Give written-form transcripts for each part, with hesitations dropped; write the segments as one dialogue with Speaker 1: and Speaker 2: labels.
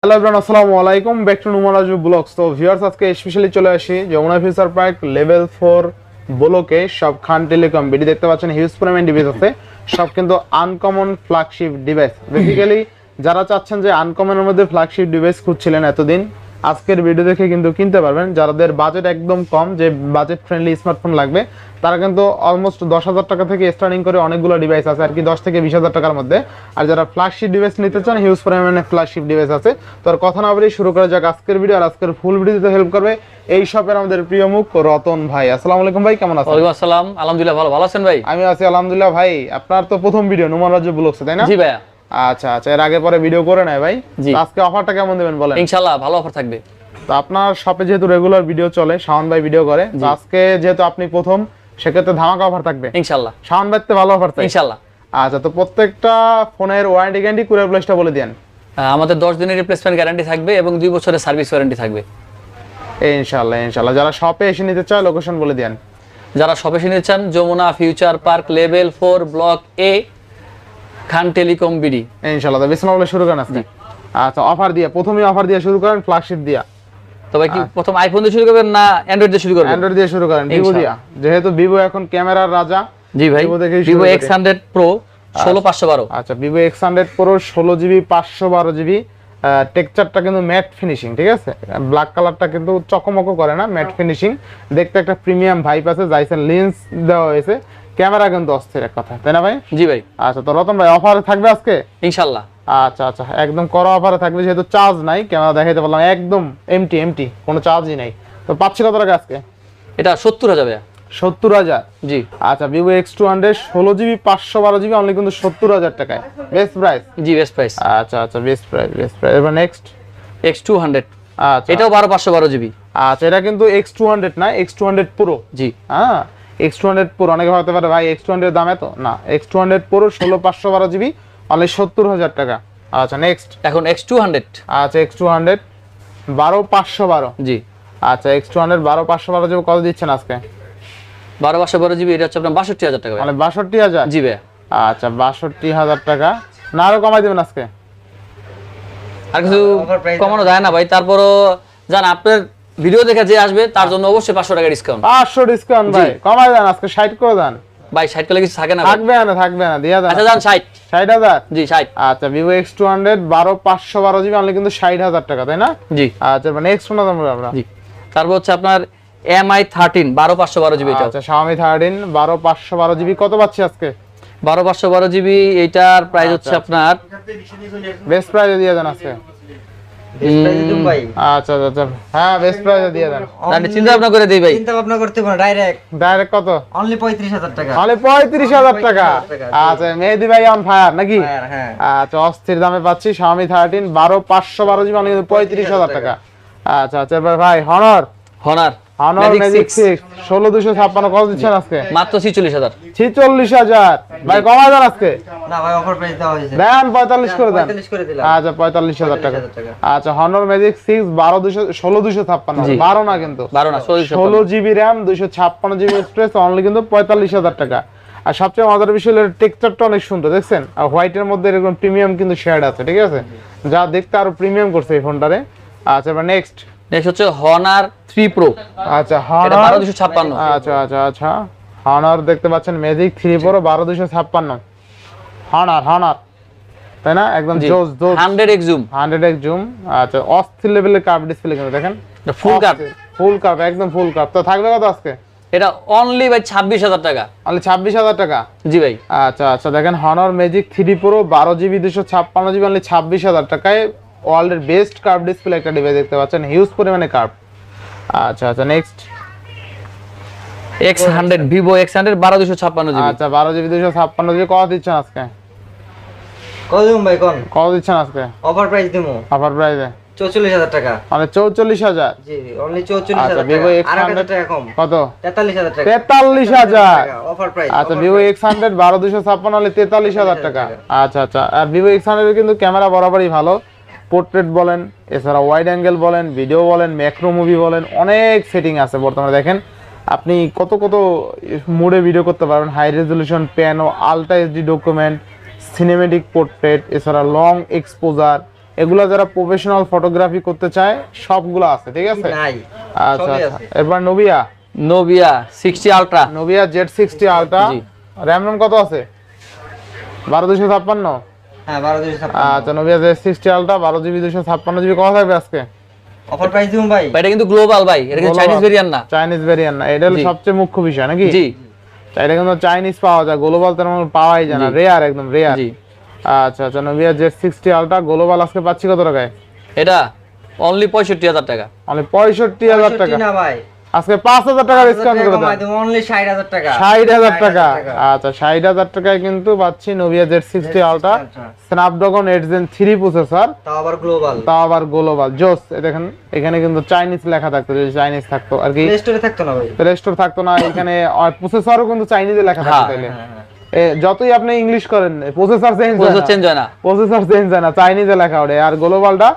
Speaker 1: Hello everyone, আসসালামু আলাইকুম, back to Numan Raju vlogs. তো ভিউয়ার্স, আজকে স্পেশালি চলে আসি যমুনা ফিউচার পার্ক লেভেল 4 ব্লকে সব খান টেলিকম বিডি দেখতে পাচ্ছেন। হিউজ পরিমাণ ডিভাইস আছে, সব কিন্তু আনকমন ফ্ল্যাগশিপ ডিভাইস। বেসিক্যালি যারা চাচ্ছেন যে আনকমনের মধ্যে ফ্ল্যাগশিপ ডিভাইস খুঁজছিলেন এতদিন, আজকের ভিডিও দেখে কিন্তু কিনতে পারবেন। যাদের বাজেট একদম কম, যে বাজেট ফ্রেন্ডলি স্মার্টফোন লাগবে, তারা কিন্তু অলমোস্ট 10,000 টাকা থেকে স্টার্টিং করে অনেকগুলো ডিভাইস আছে আর কি, 10 থেকে 20,000 টাকার মধ্যে। আর যারা ফ্ল্যাগশিপ ডিভাইস নিতে চান, হিউজ পরিমাণে ফ্ল্যাগশিপ ডিভাইস আছে। তো আর কথা না বলে শুরু করা যাক আজকের ভিডিও। আর আজকের ফুল ভিডিওতে হেল্প করবে এই শপের আমাদের প্রিয় মুখ রতন ভাই। আসসালামু আলাইকুম ভাই, কেমন আছেন?
Speaker 2: ওয়ালাইকুম আসসালাম, আলহামদুলিল্লাহ ভালো আছেন ভাই?
Speaker 1: আমি আছি আলহামদুলিল্লাহ। ভাই আপনার তো প্রথম ভিডিও নুমান রাজু ব্লগসে, তাই না?
Speaker 2: জি ভাইয়া।
Speaker 1: আচ্ছা আচ্ছা, এর আগে পরে ভিডিও করে নাই ভাই। আজকে অফারটা কেমন দিবেন বলেন?
Speaker 2: ইনশাআল্লাহ ভালো অফার থাকবে।
Speaker 1: তো আপনার শপে যেহেতু রেগুলার ভিডিও চলে, শাওন ভাই ভিডিও করে, তো আজকে যেহেতু আপনি প্রথম, সেক্ষেত্রে ধামাকা অফার থাকবে
Speaker 2: ইনশাআল্লাহ।
Speaker 1: শাওন ভাইতে ভালো অফার থাকবে
Speaker 2: ইনশাআল্লাহ।
Speaker 1: আচ্ছা, তো প্রত্যেকটা ফোনের ওয়ারেন্টি গ্যারান্টি কুরিয়ার প্লেসটা বলে দেন।
Speaker 2: আমাদের 10 দিনের রিপ্লেসমেন্ট গ্যারান্টি থাকবে এবং 2 বছরের সার্ভিস ওয়ারেন্টি থাকবে।
Speaker 1: ইনশাআল্লাহ ইনশাআল্লাহ। যারা শপে এসে নিতে চায়, লোকেশন বলে দেন।
Speaker 2: যারা শপে এসে নিতে চান, Jamuna future park level 4 block A, Khan telecom BD.
Speaker 1: ইনশাআল্লাহ। তো বিসমিল্লাহ বলে শুরু করেন আজকে। আচ্ছা, অফার দিয়ে প্রথমেই অফার দিয়ে শুরু করেন, ফ্ল্যাগশিপ দিয়া।
Speaker 2: তবে কি প্রথম আইফোন দিয়ে শুরু করবেন না অ্যান্ড্রয়েড দিয়ে শুরু করবেন?
Speaker 1: অ্যান্ড্রয়েড দিয়ে শুরু করেন, ভিভো দিয়া, যেহেতু ভিভো এখন ক্যামেরার রাজা।
Speaker 2: জি ভাই, ভিভো X100 Pro 16512।
Speaker 1: আচ্ছা, Vivo X100 Pro 16GB 512GB। টেক্সচারটা কিন্তু ম্যাট ফিনিশিং, ঠিক আছে? ব্ল্যাক কালারটা কিন্তু চকমকো করে না, ম্যাট ফিনিশিং। দেখতে একটা প্রিমিয়াম ভাইব আছে, যাইছেন লেন্স দেওয়া হয়েছে, ক্যামেরা কিন্তু অস্থির এক কথা, তাই না ভাই?
Speaker 2: জি ভাই।
Speaker 1: আচ্ছা, তো রতন ভাই অফারে থাকবে আজকে
Speaker 2: ইনশাআল্লাহ।
Speaker 1: আচ্ছা আচ্ছা, একদম কড়া অফারে থাকবে, যেহেতু চার্জ নাই, ক্যামেরা দেখাইতে পারলাম একদম এমটি, কোনো চার্জই নাই। তো পাচ্ছি কত টাকা আজকে?
Speaker 2: এটা 70,000 ভাইয়া।
Speaker 1: 70,000?
Speaker 2: জি।
Speaker 1: আচ্ছা, Vivo X200 16GB 512GB only কিন্তু 70,000 টাকায়, বেস্ট প্রাইস।
Speaker 2: জি, বেস্ট প্রাইস।
Speaker 1: আচ্ছা আচ্ছা, বেস্ট প্রাইস। এবার নেক্সট
Speaker 2: X200।
Speaker 1: আচ্ছা,
Speaker 2: এটাও 12/512GB।
Speaker 1: আচ্ছা, এটা কিন্তু X200 না, X200 Pro।
Speaker 2: জি।
Speaker 1: হ্যাঁ, X200 Pro। অনেকে ভাবতে পারে ভাই X200 এর দাম এত না, X200 Pro 16/512GB অনলি 70,000 টাকা। আচ্ছা, নেক্সট।
Speaker 2: এখন X200।
Speaker 1: আচ্ছা, X200 12/512।
Speaker 2: জি।
Speaker 1: আচ্ছা, X200 12/512GB কত দিচ্ছেন আজকে?
Speaker 2: 12/512GB, এটা হচ্ছে আপনার 62,000 টাকা।
Speaker 1: মানে 62,000?
Speaker 2: জি ভাই।
Speaker 1: আচ্ছা, 62,000 টাকা। না আরো কমাই দিবেন আজকে?
Speaker 2: আর কিছু কমানো যায় না ভাই, তারপরও জান আপনার ভিডিও দেখে যে আসবে তার জন্য অবশ্যই 500 টাকা ডিসকাউন্ট।
Speaker 1: 500 ডিসকাউন্ট ভাই, কমাই দেন আজকে, 60 করে দেন
Speaker 2: ভাই। 60 করলে কিছু থাকে না?
Speaker 1: থাকবে না, দিয়া দেন।
Speaker 2: আচ্ছা জান 60।
Speaker 1: 60,000?
Speaker 2: জি 60।
Speaker 1: আচ্ছা, ভিভো X200 12/512GB অনলি কিন্তু 60,000 টাকা, তাই না?
Speaker 2: জি।
Speaker 1: আচ্ছা, নেক্সট শোনা আমরা।
Speaker 2: জি। তারপর হচ্ছে আপনার MI 13 12/512GB। এটা
Speaker 1: আচ্ছা, Xiaomi 13 12/512GB কত পাচ্ছি আজকে?
Speaker 2: 12/512GB, এটার প্রাইস হচ্ছে আপনার
Speaker 1: বেস্ট প্রাইসে দিয়ে দেন আজকে। আচ্ছা আচ্ছা, হ্যাঁ বেস্ট প্রাইসে দিয়ে দেন।
Speaker 2: আমি চিন্তা ভাবনা করে দেই ভাই।
Speaker 3: চিন্তা ভাবনা করতে পারো,
Speaker 1: ডাইরেক্ট কত?
Speaker 3: অনলি 35,000 টাকা।
Speaker 1: অনলি 35,000 টাকা। আচ্ছা, মেহেদি ভাই অন ফায়ার নাকি?
Speaker 3: হ্যাঁ।
Speaker 1: আচ্ছা, অস্থির দামে পাচ্ছি Xiaomi 13 12/512GB অনলি 35,000 টাকা। আচ্ছা আচ্ছা, এবার ভাই Honor Magic 6 16,256 কত দিচ্ছেন আজকে?
Speaker 2: মাত্র 46,000।
Speaker 1: 46,000 ভাই, কমাই দেন আজকে।
Speaker 3: না ভাই, অফার প্রাইস দেওয়া হয়েছে।
Speaker 1: দেন 45 করে দেন।
Speaker 3: 45 করে দিলাম।
Speaker 1: আচ্ছা, 45,000 টাকা। আচ্ছা, Honor Magic 6 16,256, 12 না কিন্তু,
Speaker 2: 12 না,
Speaker 1: 16GB RAM 256GB storage only কিন্তু 45,000 টাকা। আর সবচেয়ে মজার বিষয় হলো টেক্সচারটা অনেক সুন্দর, দেখছেন? আর হোয়াইটের মধ্যে এরকম প্রিমিয়াম কিন্তু শেড আছে, ঠিক আছে, যা দেখতে আরো প্রিমিয়াম করছে এই ফোনটারে। আচ্ছা, এবার নেক্সট
Speaker 2: হচ্ছে Honor 3 Pro।
Speaker 1: আচ্ছা,
Speaker 2: এটা
Speaker 1: Honor
Speaker 2: 12,256।
Speaker 1: আচ্ছা আচ্ছা আচ্ছা, Honor দেখতে পাচ্ছেন Magic 3 Pro 12,256 Honor, তাই না? একদম জোস
Speaker 2: 100x জুম।
Speaker 1: 100x zoom. আচ্ছা, অস্থির লেভেলের কার্ভ ডিসপ্লে কিন্তু দেখেন,
Speaker 2: ফুল কার্ভ,
Speaker 1: একদম ফুল কার্ভ। তো থাকবে কত আজকে?
Speaker 2: এটা অনলি ভাই 26,000 টাকা।
Speaker 1: অনলি 26,000 টাকা?
Speaker 2: জি ভাই।
Speaker 1: আচ্ছা আচ্ছা, দেখেন Honor Magic 3 Pro 12GB 256GB only 26,000 টাকায় ওয়ার্ল্ডের বেস্ট কার্ভ ডিসপ্লে একটা ডিভাইস দেখতে পাচ্ছেন, হিউজ পরিমাণে কার্ভ। আচ্ছা আচ্ছা, next
Speaker 2: X100 Vivo X100 12,256GB।
Speaker 1: আচ্ছা, 12GB 256GB কত দিচ্ছেন আজকে?
Speaker 3: কত দিন ভাই কোন?
Speaker 1: কত দিচ্ছেন আজকে?
Speaker 3: অফার প্রাইস দিমু।
Speaker 1: অফার প্রাইসে
Speaker 3: 44,000 টাকা।
Speaker 1: মানে 44,000?
Speaker 3: জি, অনলি 44,000
Speaker 1: আচ্ছা,
Speaker 3: টাকা।
Speaker 1: Vivo X100
Speaker 3: 1,000 টাকা কম।
Speaker 1: কত?
Speaker 3: 43,000 টাকা।
Speaker 1: 43,000
Speaker 3: অফার প্রাইস।
Speaker 1: আচ্ছা, Vivo X100 12,256 হলে 43,000 টাকা। আচ্ছা আচ্ছা, আর Vivo X100 এর কিন্তু ক্যামেরা বরাবরই ভালো, পোর্ট্রেট বলেন, এছাড়া ওয়াইড অ্যাঙ্গেল বলেন, ভিডিও বলেন, ম্যাক্রো মুভি বলেন, অনেক সেটিং আছে বর্তমানে। দেখেন আপনি কত মোডে ভিডিও করতে পারবেন, high resolution, pano, ultra HD document, cinematic portrait, এছাড়া লং এক্সপোজার, এগুলো যারা প্রফেশনাল ফটোগ্রাফি করতে চায় সবগুলো আছে, ঠিক আছে?
Speaker 3: নাই
Speaker 1: আচ্ছা
Speaker 3: সবই
Speaker 1: আচ্ছা,
Speaker 3: আছে।
Speaker 1: এরপর Nubia
Speaker 2: Nubia 60 ultra
Speaker 1: Nubia Z60 ultra,
Speaker 2: জি।
Speaker 1: র্যাম রম কত আছে? 12256।
Speaker 3: হ্যাঁ 12,256
Speaker 1: আচ্ছা, Nubia Z60 ultra 12GB 256GB কত থাকবে আজকে?
Speaker 3: অফার প্রাইস দিমু ভাই।
Speaker 2: ভাই এটা কিন্তু গ্লোবাল ভাই, এটা কিন্তু চাইনিজ ভেরিয়েন্ট না।
Speaker 1: চাইনিজ ভেরিয়েন্ট না, এটা হলো
Speaker 2: জি।
Speaker 1: সবচেয়ে মুখ্য বিষয় নাকি?
Speaker 2: জি
Speaker 1: এটা কিন্তু চাইনিজ পাওয়া যায়, গ্লোবাল তেমন পাওয়াই যায় না,
Speaker 2: জি।
Speaker 1: রেয়ার, একদম রেয়ার।
Speaker 2: জি
Speaker 1: আচ্ছা আচ্ছা, নোভিয়া Z60 আলট্রা গ্লোবাল আজকে পাচ্ছি কত টাকায়?
Speaker 2: এটা অনলি 65,000 টাকা।
Speaker 1: মানে 65,000 টাকা।
Speaker 3: 65 না ভাই,
Speaker 1: আজকে 5,000 টাকা ডিসকাউন্ট করে
Speaker 3: কমাই
Speaker 1: দেন।
Speaker 3: দেবো অনলি 60,000 টাকা।
Speaker 1: 60,000 টাকা। আচ্ছা, 60,000 টাকায় কিন্তু পাচ্ছি Nubia Z60 ultra, Snapdragon 8 Gen 3 processor,
Speaker 3: তাও আবার গ্লোবাল।
Speaker 1: তাও আবার গ্লোবাল। জোস। দেখেন এখানে কিন্তু চাইনিজ লেখা থাকতো, যদি চাইনিজ থাকতো আর কি,
Speaker 3: প্লে স্টোরে থাকতো না ভাই।
Speaker 1: প্লে স্টোর থাকতো না, এখানে প্রসেসরও কিন্তু চাইনিজে লেখা থাকতো।
Speaker 2: হ্যাঁ,
Speaker 1: তাইলে যতই আপনি ইংলিশ করেন প্রসেসর চেঞ্জ হয়
Speaker 2: প্রসেসর
Speaker 1: না,
Speaker 2: চেঞ্জ হয় না।
Speaker 1: প্রসেসর চেঞ্জ হয় না, চাইনিজে লেখা ওঠে। আর গ্লোবালটা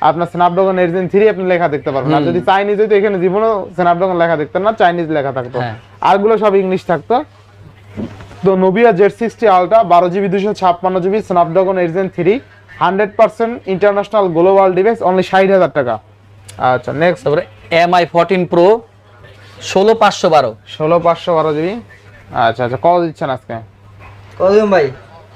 Speaker 1: আপনার স্ন্যাপড্রাগন 8 Gen 3 আপনি লেখা দেখতে পারবেন। আর যদি চাইনিজ হইতো এখানে জীবনও স্ন্যাপড্রাগন লেখা দেখতেন না, চাইনিজ লেখা থাকতো,
Speaker 2: হ্যাঁ।
Speaker 1: আরগুলো সব ইংলিশ থাকতো। তো Nubia Z60 ultra 12GB 256GB Snapdragon 8 Gen 3 100% international global device, only 60,000 টাকা। আচ্ছা, নেক্সট
Speaker 2: তারপরে MI 14 Pro 16512।
Speaker 1: 16512GB। আচ্ছা আচ্ছা, কত দিচ্ছেন আজকে?
Speaker 3: কত দিম ভাই?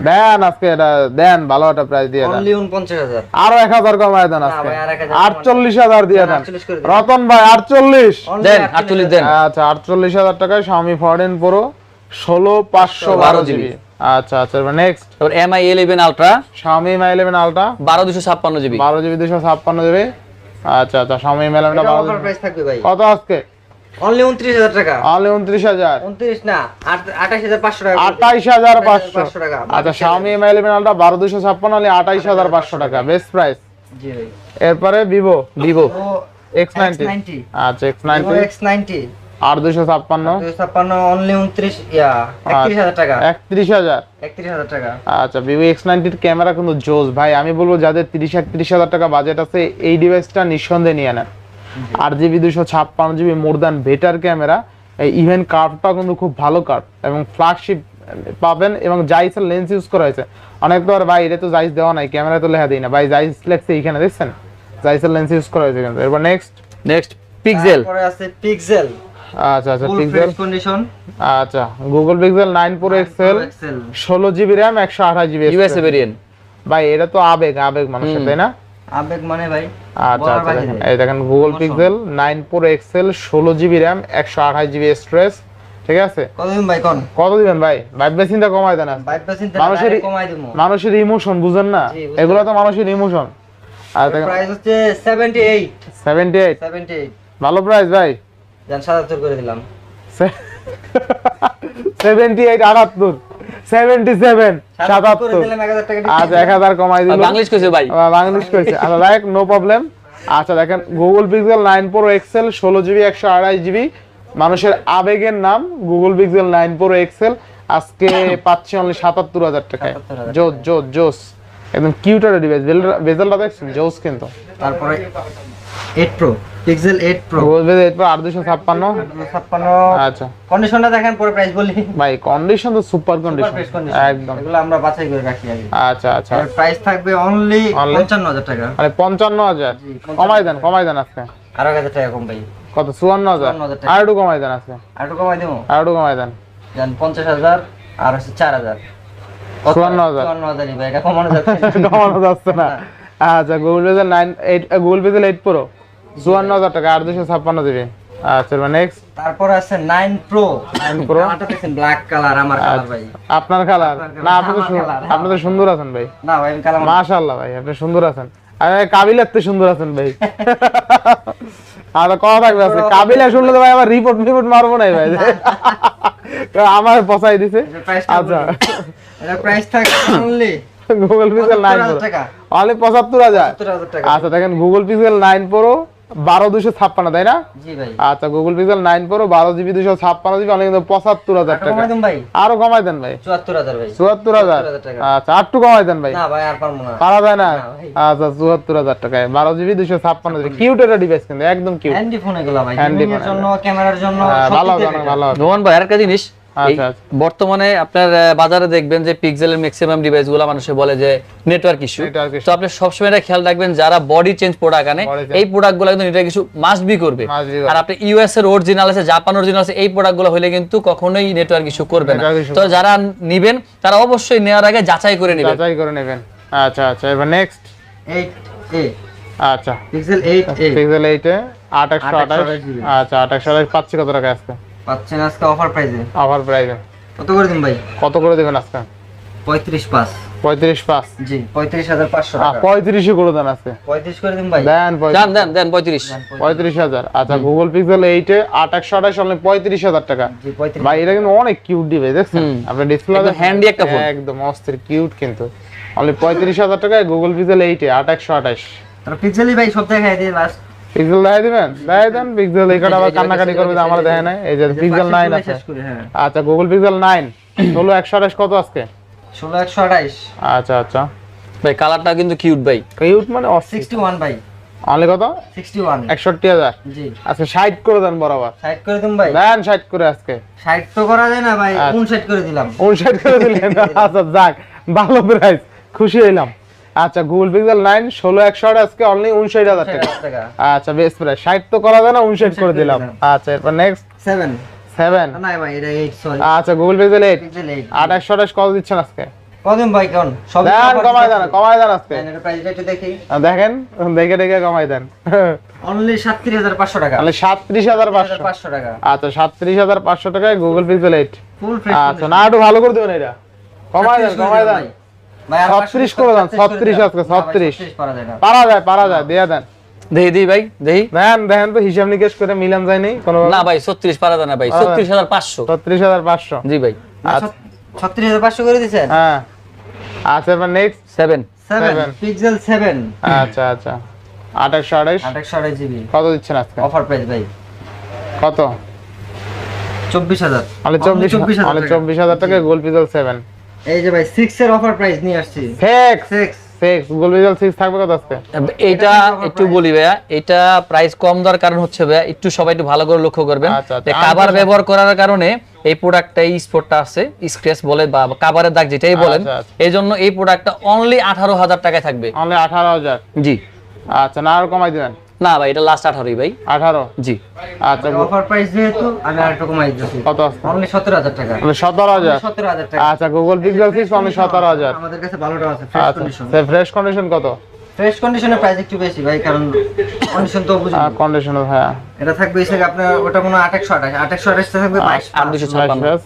Speaker 1: দেন আজকে এটা দেন, ভালো একটা প্রাইস দিয়ে দেন।
Speaker 3: অনলি 49,000।
Speaker 1: আরো 1000 কমায় দেন
Speaker 3: না
Speaker 1: আজকে,
Speaker 3: ভাই, আর 1000
Speaker 1: 48,000 দিয়ে দেন।
Speaker 3: 48 করে দিন।
Speaker 1: রতন ভাই 48।
Speaker 3: Only
Speaker 2: দেন 48 দেন।
Speaker 1: আচ্ছা, 48,000 টাকায় Xiaomi 14 Pro 16512GB। আচ্ছা আচ্ছা, এবার নেক্সট
Speaker 2: তারপর MI 11 Ultra
Speaker 1: Xiaomi Mi 11 Ultra
Speaker 2: 12256GB।
Speaker 1: 12GB 256GB। আচ্ছা আচ্ছা, Xiaomi Mi 11
Speaker 3: এটা অফার
Speaker 1: 12GB
Speaker 3: প্রাইস থাকবে ভাই।
Speaker 1: কত আজকে?
Speaker 3: অনলি 29,000 টাকা।
Speaker 1: অনলি 29,000।
Speaker 3: 29 না, 28,500 টাকা।
Speaker 1: 28,500
Speaker 3: টাকা।
Speaker 1: আচ্ছা, Xiaomi Mi 11 Ultra 12256 অনলি 28,500 টাকা, বেস্ট প্রাইস।
Speaker 3: জি ভাই।
Speaker 1: এরপরে
Speaker 2: ভিভো
Speaker 3: ও
Speaker 1: X90। আচ্ছা, X90
Speaker 3: X90
Speaker 1: আর 256
Speaker 3: 256 অনলি 31,000 টাকা।
Speaker 1: 31,000।
Speaker 3: 31,000 টাকা।
Speaker 1: আচ্ছা, Vivo X90 এর ক্যামেরা কিন্তু জোস ভাই, আমি বলবো যাদের 30-31,000 টাকা বাজেট আছে এই ডিভাইসটা নিঃসন্দেহে নিয়ে নেন। 8GB 256GB more than better camera, even কার্ভটা কিন্তু খুব ভালো কার্ভ এবং ফ্ল্যাগশিপ পাবেন, এবং জাইসের লেন্স ইউজ করা হয়েছে। অনেক তো আর ভাই এটা তো জাইস দেওয়া নাই, ক্যামেরা তো লেখা দেই না ভাই, জাইস লেখছে এইখানে, দেখছেন জাইসের লেন্স ইউজ করা হয়েছে কিন্তু। এরপর
Speaker 2: নেক্সট পিক্সেল।
Speaker 3: তারপরে আছে পিক্সেল।
Speaker 1: আচ্ছা আচ্ছা,
Speaker 3: ফুল
Speaker 1: পিক্সেল।
Speaker 3: Fresh condition.
Speaker 1: আচ্ছা, Google Pixel 9 Pro XL 16GB RAM 128GB
Speaker 2: USA variant.
Speaker 1: ভাই এটা তো আবেগ আবেগ মানুষের, তাই না?
Speaker 3: আবেগ মানে ভাই
Speaker 1: আচ্ছা
Speaker 3: বলার
Speaker 1: আচ্ছা,
Speaker 3: বাইরে।
Speaker 1: দেখেন এই দেখেন Google Pixel 9 Pro XL 16GB RAM 128GB storage, ঠিক আছে?
Speaker 3: কত দিন ভাই কোন?
Speaker 1: কত দিবেন ভাই? ভাইবে চিন্তা কমায় দেন।
Speaker 3: 5%
Speaker 1: মানুষের
Speaker 3: কমাই দেবো।
Speaker 1: মানুষের ইমোশন বুঝেন না,
Speaker 3: জি, বুঝতে
Speaker 1: এগুলো তো মানুষের ইমোশন। আর দেখেন
Speaker 3: প্রাইস হচ্ছে 78
Speaker 1: 78,
Speaker 3: 78
Speaker 1: ভালো প্রাইস ভাই।
Speaker 3: জান 77 করে দিলাম।
Speaker 1: 78 78 77
Speaker 3: 77 করে
Speaker 1: 77।
Speaker 3: দিলাম 1000 টাকা
Speaker 1: আচ্ছা, 1000 কমাই দিল।
Speaker 2: বাংলাদেশ কইছে ভাই।
Speaker 1: বাংলাদেশ কইছে। আচ্ছা লাইক নো প্রবলেম। আচ্ছা দেখেন Google Pixel 9 Pro XL 16GB 128GB, মানুষের আবেগের নাম Google Pixel 9 Pro XL আজকে পাচ্ছি অনলি 77,000 টাকায়।
Speaker 3: 77,000
Speaker 1: জোস জোস জোস, একদম কিউট একটা ডিভাইস। বেজেলটা দেখছেন জোস কিন্তু।
Speaker 3: তারপরে 8 Pro Pixel 8 Pro
Speaker 1: Google Pixel 8 Pro 856।
Speaker 3: 56
Speaker 1: আচ্ছা
Speaker 3: কন্ডিশনটা দেখেন, পরে প্রাইস বলি।
Speaker 1: ভাই কন্ডিশন তো সুপার কন্ডিশন
Speaker 3: ফ্রেশ কন্ডিশন
Speaker 1: একদম।
Speaker 3: এগুলো আমরা বাছাই করে রাখি আগে।
Speaker 1: আচ্ছা আচ্ছা,
Speaker 3: এর প্রাইস থাকবে অনলি 55,000 টাকা।
Speaker 1: মানে 55,000
Speaker 3: জি,
Speaker 1: কমাই দেন আজকে।
Speaker 3: আর 1000 টাকা কম ভাই।
Speaker 1: কত? 54,000।
Speaker 3: 54,000 টাকা।
Speaker 1: আর একটু কমাই দেন আজকে,
Speaker 3: আর একটু কমাই দেবো।
Speaker 1: আর একটু কমাই দেন।
Speaker 3: জান 50,000 আর হচ্ছে 4,000।
Speaker 1: 54,000
Speaker 3: 54,000 ভাই, এটা কমানো যাচ্ছে না।
Speaker 1: কমানো যাচ্ছে না। আচ্ছা, Google Pixel 8 Pixel 8 Pro 54,000 টাকা, 856GB। আচ্ছা, এবার নেক্সট
Speaker 3: তারপর আছে 9 Pro
Speaker 1: 9 Pro।
Speaker 3: কালারটা দেখেন, ব্ল্যাক কালার, আমার কালার ভাই।
Speaker 1: আপনার কালার না? আপনি তো
Speaker 3: আমার colour।
Speaker 1: আপনি তো সুন্দর আছেন ভাই,
Speaker 3: না ভাই আমি কালার
Speaker 1: মাশাআল্লাহ ভাই, আপনি সুন্দর আছেন। আমি কাবিলার থেকে সুন্দর আছেন ভাই। আর কথা থাকবে আছে, কাবিলা শুনলে তো ভাই আবার রিপোর্ট মারবো নাই ভাই, আমার পচাই দিছে। আচ্ছা,
Speaker 3: এটা প্রাইস থাকে অনলি
Speaker 1: Google Pixel 9 Pro
Speaker 3: টাকা।
Speaker 1: অনলি 75,000।
Speaker 3: 70,000 টাকা।
Speaker 1: আচ্ছা দেখেন Google Pixel 9 Pro 12,256, তাই না?
Speaker 3: জি ভাই।
Speaker 1: আচ্ছা, Google Pixel 9 Pro 12GB 256GB only কিন্তু 75,000 টাকা।
Speaker 3: কমাই দেন ভাই।
Speaker 1: আরো কমাই দেন ভাই,
Speaker 3: 74,000 ভাই।
Speaker 1: 74,000।
Speaker 3: 74,000 টাকা।
Speaker 1: আচ্ছা, আরটু কমাই দেন ভাই।
Speaker 3: না ভাই আর পারবো না।
Speaker 1: পারা যায় না?
Speaker 3: না ভাই।
Speaker 1: আচ্ছা, 74,000 টাকায় 12GB 256GB, কিউট একটা ডিভাইস কিন্তু, একদম কিউট।
Speaker 3: হ্যান্ডি ফোন এগুলো ভাই,
Speaker 1: Handy
Speaker 3: গেমিং এর
Speaker 1: phone
Speaker 3: জন্য, ক্যামেরার জন্য
Speaker 1: ভালো
Speaker 3: সবকিছু
Speaker 1: হবে, অনেক ভালো হবে।
Speaker 2: রোহন ভাই আরেকটা জিনিস,
Speaker 1: আচ্ছা, আচ্ছা।
Speaker 2: বর্তমানে আপনার বাজারে দেখবেন যে পিক্সেলের ম্যাক্সিমাম ডিভাইসগুলো মানুষে বলে যে নেটওয়ার্ক ইস্যু।
Speaker 1: Network issue।
Speaker 2: তো আপনি সবসময় এটা খেয়াল রাখবেন, যারা বডি চেঞ্জ প্রোডাক্ট আনে
Speaker 1: Body change।
Speaker 2: এই প্রোডাক্টগুলো কিন্তু নেটওয়ার্ক ইস্যু মাস্ট বি করবে।
Speaker 1: Must be করবে।
Speaker 2: আর আপনি ইউএস এর অরিজিনাল আছে, জাপান অরিজিনাল আছে, এই প্রোডাক্টগুলো হলে কিন্তু কখনোই নেটওয়ার্ক ইস্যু করবে না।
Speaker 1: Network issue
Speaker 2: তো যারা নিবেন তারা অবশ্যই নেওয়ার আগে যাচাই করে নেবেন।
Speaker 1: যাচাই করে নেবেন। আচ্ছা আচ্ছা, এবার নেক্সট।
Speaker 3: 8A
Speaker 1: আচ্ছা,
Speaker 3: পিক্সেল 8A
Speaker 1: পিক্সেল 8 এ 828
Speaker 3: GB
Speaker 1: আচ্ছা 828 পাচ্ছি কত টাকা আজকে?
Speaker 3: পাচ্ছেন আজকে অফার প্রাইসে।
Speaker 1: অফার প্রাইসে
Speaker 3: কত করে দিন ভাই?
Speaker 1: কত করে দেবেন আজকে?
Speaker 3: 35.5
Speaker 1: 35.5
Speaker 3: জি 35,500 টাকা।
Speaker 1: 35 করে দেন আজকে।
Speaker 3: 35 করে দিন ভাই।
Speaker 1: দেন
Speaker 2: দেন 35।
Speaker 1: 35,000। আচ্ছা, গুগল পিক্সেল 8 এ 828 অনলি 35,000 টাকা।
Speaker 3: জি 35
Speaker 1: ভাই এটা কিন্তু অনেক কিউট ডিভাইস দেখছেন আপনার ডিসপ্লে
Speaker 2: একদম handy একটা ফোন।
Speaker 1: একদম অস্থির কিউট, কিন্তু অনলি 35,000 টাকায় গুগল পিক্সেল 8 এ 828।
Speaker 3: তাহলে পিক্সেলই ভাই সব দেখাই দিয়ে লাস্ট।
Speaker 1: পিক্সেল দেখাই দিবেন? দেখাই দেন পিক্সেল। এখানে আবার কান্নাকাটি করবে যে আমার দেখায় নাই। এই যে পিক্সেল 9 আছে।
Speaker 3: হ্যাঁ
Speaker 1: আচ্ছা, গুগল পিক্সেল 9 16128 কত আজকে?
Speaker 3: 16,128
Speaker 1: আচ্ছা আচ্ছা,
Speaker 2: ভাই কালারটা কিন্তু কিউট ভাই।
Speaker 1: কিউট মানে
Speaker 3: 61 ভাই।
Speaker 1: অনলি কত?
Speaker 3: 61
Speaker 1: 61,000।
Speaker 3: জি
Speaker 1: আজকে 60 করে দেন বরাবর।
Speaker 3: 60 করে দিন ভাই।
Speaker 1: দেন 60 করে আজকে।
Speaker 3: 60 তো করা যায় না ভাই,
Speaker 1: আচ্ছা।
Speaker 3: 59 করে দিলাম।
Speaker 1: 59 করে দিলেন। আচ্ছা যাক, ভালো প্রাইস, খুশি হইলাম। আচ্ছা, গুগল পিক্সেল 9 16128 আজকে অনলি 59,000 টাকা।
Speaker 3: টাকা।
Speaker 1: আচ্ছা, বেস্ট প্রাইস। 60 তো করা যায় না, 59 করে দিলাম। আচ্ছা, এরপর নেক্সট
Speaker 3: 7
Speaker 1: 7।
Speaker 3: না ভাই এটা 8 সরি।
Speaker 1: আচ্ছা, গুগল পিক্সেল 8
Speaker 3: পিক্সেল 8
Speaker 1: 2828 কত দিচ্ছেন আজকে?
Speaker 3: কদিন ভাই কোন সব
Speaker 1: দেন কমাই দেন আজকে।
Speaker 3: এটা প্রাইসটা একটু দেখি।
Speaker 1: দেখেন, দেখে দেখে কমাই দেন।
Speaker 3: অনলি 37,500 টাকা।
Speaker 1: তাহলে 37,500।
Speaker 3: 37,500 টাকা।
Speaker 1: আচ্ছা, 37,500 টাকায় গুগল পিক্সেল 8।
Speaker 3: Full fresh.
Speaker 1: আচ্ছা, না একটু ভালো করে দেবেন এটা। কমাই দেন
Speaker 3: ভাই আর
Speaker 1: 36 করে দেন, 36 আজকে 36
Speaker 3: পারা যায় না।
Speaker 1: পারা যায় দিয়ে দেন।
Speaker 2: দেই ভাই দেই।
Speaker 1: দেখেন তো হিসাব নিকেশ করে মিলান যায়নি কোনো?
Speaker 2: না ভাই 36 পারা যায় না ভাই, 36,500।
Speaker 1: 36,500।
Speaker 2: জি ভাই।
Speaker 1: আচ্ছা
Speaker 3: 36,500 করে দিয়েছেন।
Speaker 1: হ্যাঁ। আচ্ছা, এবার নেক্সট
Speaker 2: 7
Speaker 3: 7 পিক্সেল 7
Speaker 1: আচ্ছা আচ্ছা 2828
Speaker 3: 28 জিবি
Speaker 1: কত দিচ্ছেন আজকে?
Speaker 3: অফার প্রাইস ভাই
Speaker 1: কত?
Speaker 3: 24,000
Speaker 1: তাহলে 24,000 টাকা গুগল পিক্সেল 7।
Speaker 3: এই যে ভাই 6 এর অফার প্রাইস নিয়ে আসছি।
Speaker 1: 6 গুগল পিক্সেল 6 থাকবে কত আজকে?
Speaker 2: এইটা একটু বলি ভাইয়া, এটা প্রাইস কম দেওয়ার কারণ হচ্ছে ভাইয়া একটু সবাই একটু ভালো করে লক্ষ্য করবেন
Speaker 1: আচ্ছা, আচ্ছা।
Speaker 2: যে কভার ব্যবহার করার কারণে এই প্রোডাক্টটা এই স্পটটা আছে স্ক্র্যাচ বলে বা কভারের দাগ যেটাই বলেন,
Speaker 1: আচ্ছা, আচ্ছা।
Speaker 2: এই জন্য এই প্রোডাক্টটা অনলি 18,000 টাকায় থাকবে।
Speaker 1: অনলি 18,000।
Speaker 2: জি
Speaker 1: আচ্ছা, না আর কমাই দিবেন?
Speaker 2: না ভাই এটা লাস্ট 18ই ভাই।
Speaker 1: 18।
Speaker 2: জি
Speaker 1: আচ্ছা,
Speaker 3: অফার প্রাইস যেহেতু আমি আরেকটু কমাই দিচ্ছি।
Speaker 1: কত আজকে?
Speaker 3: অনলি 17,000 টাকা।
Speaker 1: মানে 17,000।
Speaker 3: 17,000 টাকা।
Speaker 1: আচ্ছা, গুগল পিক্সেল 6 অনলি 17,000।
Speaker 3: আমাদের কাছে ভালোটা আছে ফ্রেশ
Speaker 1: আচ্ছা,
Speaker 3: কন্ডিশন।
Speaker 1: ফ্রেশ কন্ডিশন কত?
Speaker 3: ফ্রেশ কন্ডিশনের প্রাইস একটু বেশি ভাই, কারণ কন্ডিশন তো বুঝুন।
Speaker 1: কন্ডিশন হ্যাঁ।
Speaker 3: এটা থাকবে এসে আপনার ওটা মনে হয় 2828 টা থাকবে 22
Speaker 2: আর 256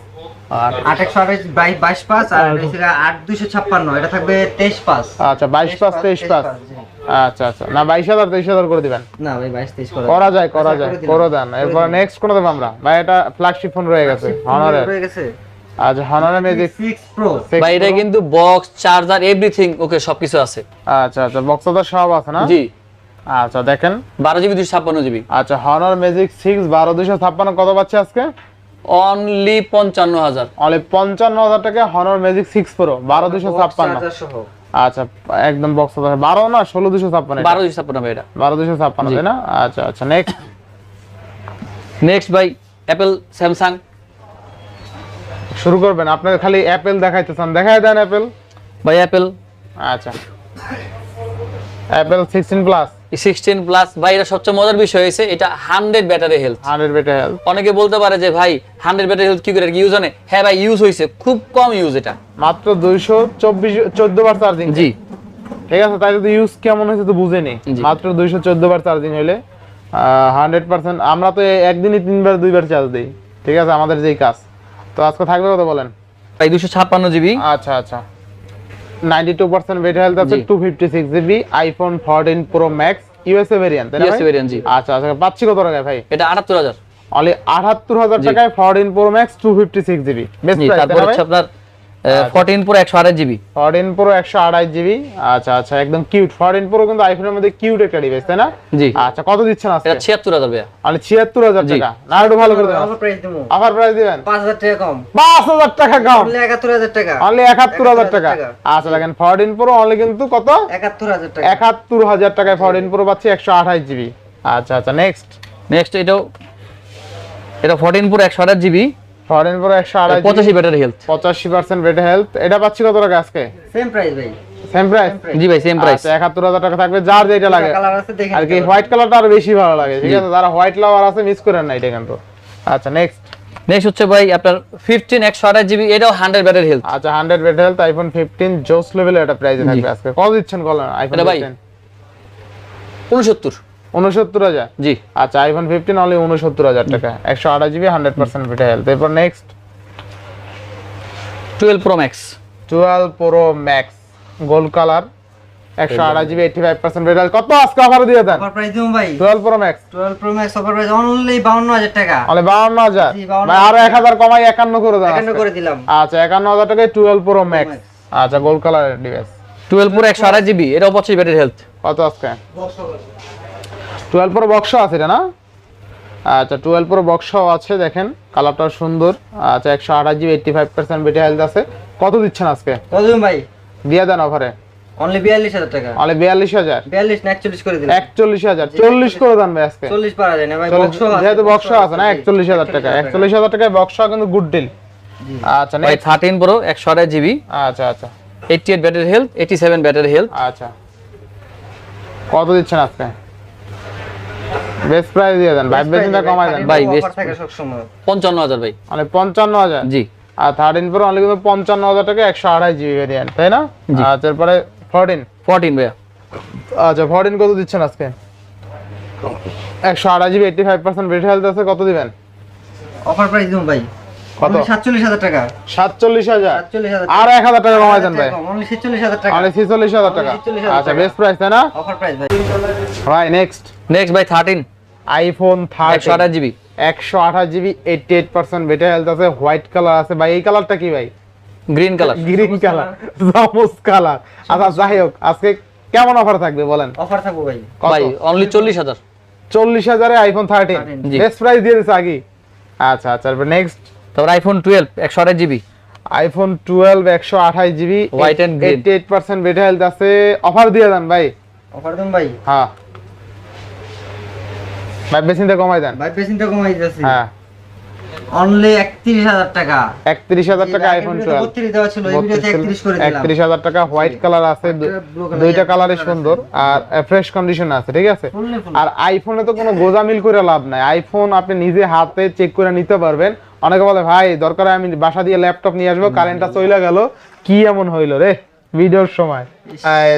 Speaker 2: আর
Speaker 3: 2828 22.5 আর এসে 8256 এটা থাকবে 23.5।
Speaker 1: আচ্ছা, 22 23 আচ্ছা আচ্ছা, না 22,000 23,000 করে দিবেন।
Speaker 3: না ভাই 22 23
Speaker 1: করা যায় করে দেন। এরপর নেক্সট কোন দেব আমরা? ভাই এটা ফ্ল্যাগশিপ ফোন রয়ে গেছে হনারের।
Speaker 3: হয়ে গেছে।
Speaker 1: আচ্ছা, হনারের ম্যাজিক
Speaker 3: 6 প্রো।
Speaker 2: ভাই এটা কিন্তু বক্স চার্জার এভরিথিং ওকে সবকিছু আছে।
Speaker 1: আচ্ছা আচ্ছা, বক্স তো সব আছে না?
Speaker 2: জি
Speaker 1: আচ্ছা, দেখেন
Speaker 2: 12 জিবি 256 জিবি
Speaker 1: আচ্ছা, হনার ম্যাজিক 6 12256 কত পাচ্ছে আজকে?
Speaker 2: অনলি 55,000।
Speaker 1: অনলি 55,000 টাকা হনার ম্যাজিক 6 প্রো 12256।
Speaker 3: চার্জার সহ।
Speaker 1: আচ্ছা, একদম বক্স তো 12 না 16256।
Speaker 2: 12 256 ভাই এটা।
Speaker 1: 12256 তাই না? আচ্ছা আচ্ছা, নেক্সট
Speaker 2: নেক্সট ভাই অ্যাপল স্যামসাং।
Speaker 1: শুরু করবেন? আপনাদের খালি অ্যাপেল দেখাইতেছেন, দেখায় দেন অ্যাপেল।
Speaker 2: ভাই অ্যাপল
Speaker 1: আচ্ছা, অ্যাপেল 16 প্লাস
Speaker 2: 16 প্লাস ভাই এটা সবচেয়ে মজার বিষয় হয়েছে এটা 100 ব্যাটারি হেলথ।
Speaker 1: 100 battery health.
Speaker 2: অনেকে বলতে পারে যে ভাই 100 ব্যাটারি হেলথ কি করে ইউজ হয়? হ্যাঁ ভাই ইউজ হয়েছে, খুব কম ইউজ এটা।
Speaker 1: মাত্র 214 বার চার্জিং।
Speaker 2: জি
Speaker 1: ঠিক আছে, তাই যদি ইউজ কেমন হয়েছে তো বুঝেনি।
Speaker 2: জি।
Speaker 1: মাত্র 214 বার চার্জিং হইলে 100%। আমরা তো একদিনই 3 2 বার চার্জ দিই। ঠিক আছে, আমাদের যেই কাজ। তো আজকে থাকবে কত বলেন?
Speaker 2: ভাই 256 জিবি।
Speaker 1: আচ্ছা আচ্ছা, 92% ব্যাটারি হেলথ আছে,
Speaker 2: জি।
Speaker 1: 256 GB, iPhone 14 pro max USA variant, তাই না?
Speaker 2: ইউএসএ ভেরিয়েন্ট জি।
Speaker 1: আচ্ছা আচ্ছা, পাচ্ছি কত টাকায় ভাই?
Speaker 2: এটা 78,000।
Speaker 1: অনলি 78,000
Speaker 2: জি।
Speaker 1: টাকায় 14 প্রো ম্যাক্স 256 জিবি। বেস্ট
Speaker 2: জি
Speaker 1: প্রাইস,
Speaker 2: তারপর হচ্ছে আপনার 14 প্রো 128 জিবি।
Speaker 1: 14 pro 128 GB. আচ্ছা আচ্ছা, একদম কিউট। 14 প্রো কিন্তু আইফোনের মধ্যে কিউট একটা ডিভাইস, তাই না?
Speaker 2: জি
Speaker 1: আচ্ছা, কত দিচ্ছেন আজকে?
Speaker 2: এটা 76,000 ভাই।
Speaker 1: মানে 76,000
Speaker 2: জি।
Speaker 1: টাকা। না একটু ভালো করে দেন।
Speaker 3: অফার প্রাইস দেবো।
Speaker 1: অফার প্রাইস দিবেন?
Speaker 3: 5,000 টাকা কম।
Speaker 1: 5,000 টাকা কম।
Speaker 3: অনলি 71,000 টাকা।
Speaker 1: অনলি 71,000 টাকা। আচ্ছা, দেখেন 14 প্রো অনলি কিন্তু কত?
Speaker 3: 71,000 টাকা।
Speaker 1: 71,000 টাকায় 14 প্রো পাচ্ছি 128 জিবি। আচ্ছা আচ্ছা, নেক্সট
Speaker 2: নেক্সট এটা 14 pro 128 GB
Speaker 1: 14 Pro 128
Speaker 2: 85 battery health
Speaker 1: 85% battery health. এটা পাচ্ছি কত টাকা আজকে?
Speaker 3: সেম প্রাইস ভাই,
Speaker 1: সেম প্রাইস?
Speaker 2: জি ভাই সেম প্রাইস।
Speaker 1: আচ্ছা 71000 টাকা থাকবে, যার যেটা লাগে।
Speaker 3: কালার আছে দেখেন,
Speaker 1: আর কি হোয়াইট কালারটা আরো বেশি ভালো লাগে, ঠিক আছে? যারা হোয়াইট লাভার আছে মিস করেন না এটা কিন্তু। আচ্ছা নেক্সট
Speaker 2: হচ্ছে ভাই আপনার 15 128 জিবি, এটাও 100 ব্যাটারি হেলথ।
Speaker 1: আচ্ছা 100 ব্যাটারি হেলথ আইফোন 15 জোস লেভেলে এটা প্রাইসে থাকবে আজকে। কত দিচ্ছেন বলেন আইফোন
Speaker 2: এটা ভাই
Speaker 1: 15?
Speaker 2: 69000
Speaker 1: জি। আচ্ছা আইফোন 15 অনলি 69000 টাকা, 128 জিবি 100% ব্যাটারি হেলথ। এরপর next
Speaker 2: 12 pro max.
Speaker 1: 12 pro max gold colour, 128 GB 85% battery health. কত আজকে অফার দিয়ে দেন?
Speaker 3: অফার প্রাইস দিন ভাই
Speaker 1: 12 pro max
Speaker 3: 12 pro max offer price only 52000 টাকা।
Speaker 1: অনলি 52000?
Speaker 3: জি, 52000
Speaker 1: ভাই আরো 1000 কমাই 51 করে দেন।
Speaker 3: 51 করে দিলাম।
Speaker 1: আচ্ছা 51000 টাকায় 12 প্রো ম্যাক্স। আচ্ছা গোল্ড কালারের ডিভাইস
Speaker 2: 12 প্রো 128 জিবি, এটাও 25 ব্যাটারি হেলথ।
Speaker 1: কত আজকে? 12 প্রো বক্স আছে এটা না? আচ্ছা 12 প্রো বক্স আছে, দেখেন কালারটা সুন্দর। আচ্ছা 128 জিবি 85% ব্যাটারি হেলথ আছে। কত দিচ্ছেন আজকে?
Speaker 3: কত দিন ভাই?
Speaker 1: দিয়ে দেন অফারে
Speaker 3: অনলি 42000 টাকা।
Speaker 1: অনলি 42000?
Speaker 3: 42 না 41 করে দিলাম।
Speaker 1: 41000 40 করে দেন ভাই আজকে।
Speaker 3: 40 পারা যায় না ভাই,
Speaker 1: 40
Speaker 3: বক্স আছে,
Speaker 1: যেহেতু বক্স আছে না 41000 টাকা, 41000 টাকায় বক্স কিন্তু গুড ডিল। আচ্ছা
Speaker 2: ভাই
Speaker 1: নেক্সট
Speaker 2: 13 প্রো 128 জিবি,
Speaker 1: আচ্ছা আচ্ছা
Speaker 2: 88 ব্যাটারি হেলথ, 87 ব্যাটারি হেলথ।
Speaker 1: আচ্ছা কত দিচ্ছেন আজকে? বেস্ট প্রাইস দিয়ে দেন ভাই, বেশিটা কমাই দেন
Speaker 2: ভাই,
Speaker 3: অফার
Speaker 2: বেস্ট
Speaker 3: থাকে সব সময়।
Speaker 2: 55000 ভাই।
Speaker 1: মানে 55000?
Speaker 2: জি।
Speaker 1: আর 13 প্রো অনলি কিন্তু 55000 টাকা, 128 জিবি ভেরিয়েন্ট, তাই না? আচ্ছা এরপরে 14
Speaker 2: ভাইয়া।
Speaker 1: আচ্ছা 14 কত দিচ্ছেন আজকে? 128 জিবি 85% ব্যাটারি হেলথ আছে। কত দিবেন?
Speaker 3: অফার প্রাইস দিন ভাই
Speaker 1: কত?
Speaker 3: 47000 টাকা।
Speaker 1: 47000?
Speaker 3: 47000
Speaker 1: আর 1000 টাকা কমাই দেন ভাই,
Speaker 3: অনলি 46000 টাকা।
Speaker 1: অনলি 46000 টাকা।
Speaker 3: 46000
Speaker 1: আচ্ছা বেস্ট প্রাইস, তাই না?
Speaker 3: অফার প্রাইস ভাই।
Speaker 1: ভাই নেক্সট
Speaker 2: ভাই 13
Speaker 1: iPhone
Speaker 2: 128 GB,
Speaker 1: 128 GB 88% battery health আছে, হোয়াইট কালার আছে। ভাই এই কালারটা কি ভাই?
Speaker 2: Green colour.
Speaker 1: গ্রিন কালার, জামুস কালার। আচ্ছা যাই হোক আজকে কেমন অফার থাকবে বলেন?
Speaker 3: অফার থাকবো ভাই
Speaker 1: কত?
Speaker 2: ভাই অনলি 40000।
Speaker 1: 40000 এ আইফোন 13
Speaker 2: জি।
Speaker 1: বেস্ট প্রাইস দিয়ে দিছে আগে। আচ্ছা আচ্ছা এরপর নেক্সট
Speaker 2: তারপর iPhone 12 128 GB,
Speaker 1: iPhone 12 128 GB
Speaker 2: White and green।
Speaker 1: 88% battery health আছে। অফার দিয়ে দেন ভাই।
Speaker 3: অফার দিন ভাই।
Speaker 1: হ্যাঁ ভাই বেশিটা কমাই দেন।
Speaker 3: ভাই পেসিনটা কমাই দিতেছি
Speaker 1: হ্যাঁ
Speaker 3: অনলি 31000 টাকা।
Speaker 1: 31000 টাকা আইফোন 12
Speaker 3: 32 দেওয়া ছিল, এই ভিডিওতে 31 করে দিলাম।
Speaker 1: 31000 টাকা, হোয়াইট কালার আছে, দুইটা কালারই সুন্দর আর ফ্রেশ কন্ডিশন আছে, ঠিক আছে? আর আইফোনে তো কোনো গোজামিল করে লাভ নাই, আইফোন আপনি নিজে হাতে চেক করে নিতে পারবেন। অনেকে বলে ভাই দরকার আমি বাসা দিয়ে ল্যাপটপ নিয়ে আসবো, কারেন্টটা চলে গেল, কি এমন হইলো রে ভিডিওর সময়।